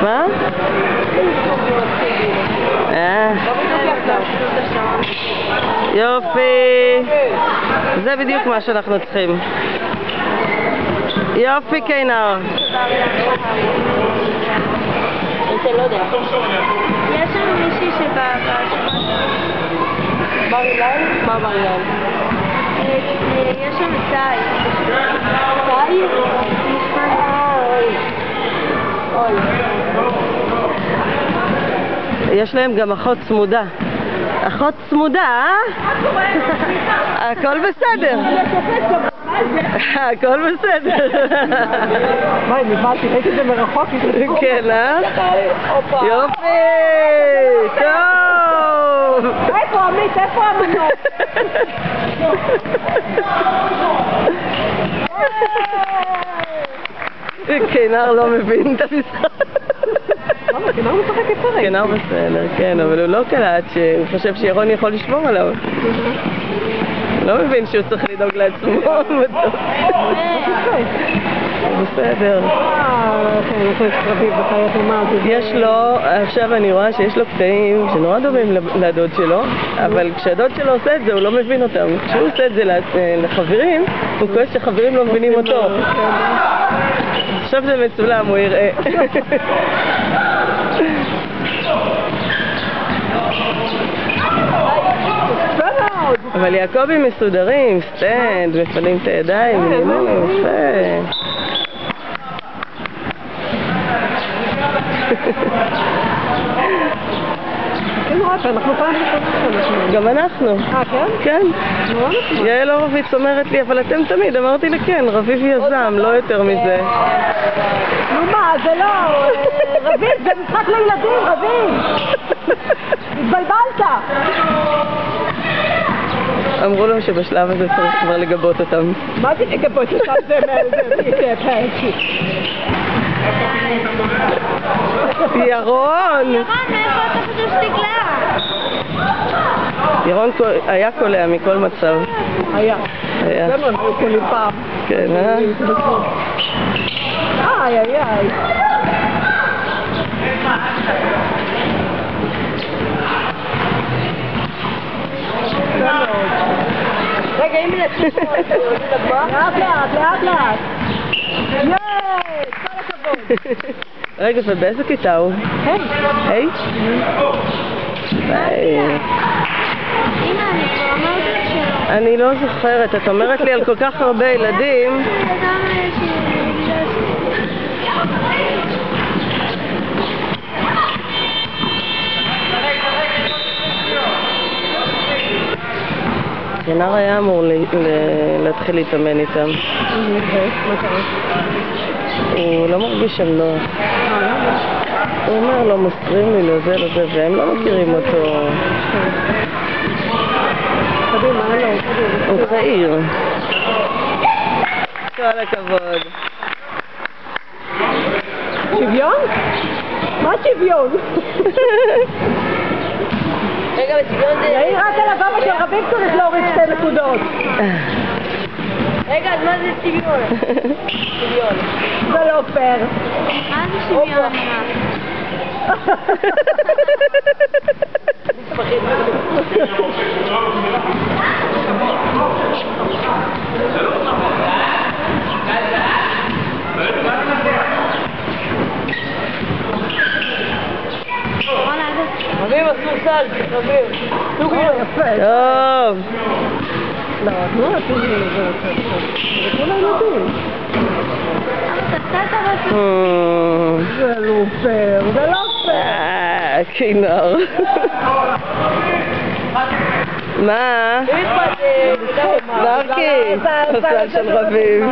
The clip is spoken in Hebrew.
מה? יופי, זה בדיוק מה שאנחנו צריכים. יופי קיינר. אתה לא יודע. יש שם מישהי בר אילן? מה בר אילן? יש שם צאי. צאי? אוי. יש להם גם אחות צמודה. אחות צמודה, אה? הכל בסדר. הכל בסדר. מה, נבלתי, ראיתי את זה מרחוק? כן, אה? יופי! טוב! איפה עמית? איפה המנוע? קיינר לא מבין את המשחק. למה? קיינר משחק יצרק. קיינר בסדר, כן, אבל הוא לא קלט שהוא חושב שירון יכול לשמור עליו. לא מבין שהוא צריך לדאוג לעצמו. בסדר. יש לו, עכשיו אני רואה שיש לו קטעים שנורא דומים לדוד שלו, אבל כשהדוד שלו עושה את זה הוא לא מבין אותם. כשהוא עושה את זה לחברים, הוא כועס שחברים לא מבינים אותו. עכשיו זה מצולם, הוא יראה. אבל יעקבים מסודרים, סטנד, מפנים את הידיים, יפה. אנחנו פעם ראשונה. גם אנחנו. כן? כן. יעל הורוביץ אומרת לי, אבל אתם תמיד. אמרתי לה, כן, רביב יזם, לא יותר מזה. נו מה, זה לא... רביב, זה משחק לילדים, רביב. התבלבלת. אמרו לו שבשלב הזה צריך כבר לגבות אותם. מה זה לגבות אותם? זה פרקי. ירון! ירון, מאיפה אתה חושב שתגלה? ירון היה קולע מכל מצב. היה. היה. זה מה, הוא קולי פעם. כן, אה? איי, איי, איי. רגע, אם נצטרך לאט לאט. יאי, כל הכבוד. רגע, ובאיזה כיתה הוא? היי. היי? היי. אמא, אני כבר אמרתי שלא. אני לא זוכרת, את אומרת לי על כל כך הרבה ילדים. ינר היה אמור להתחיל להתאמן איתם. מה קרה? הוא לא מרגיש שם נוח. הוא אומר, לא מוסרים לי, לא זה, לא זה, והם לא מכירים אותו. קדימה, לא, הוא צעיר. כל הכבוד. שוויון? מה שוויון? רגע, בשוויון זה... יאיר, רק על הבמה של רביב צריך להוריד 2 נקודות. רגע, אז מה זה שוויון? שוויון. זה לא פייר. מה זה שוויון? רביב עשו סל, רביב. יפה. טוב. לא, תנו עשו זה כולה ילדים. זה לא פייר, זה לא פייר. קיינר. מה? נרקי, הסל של רביב.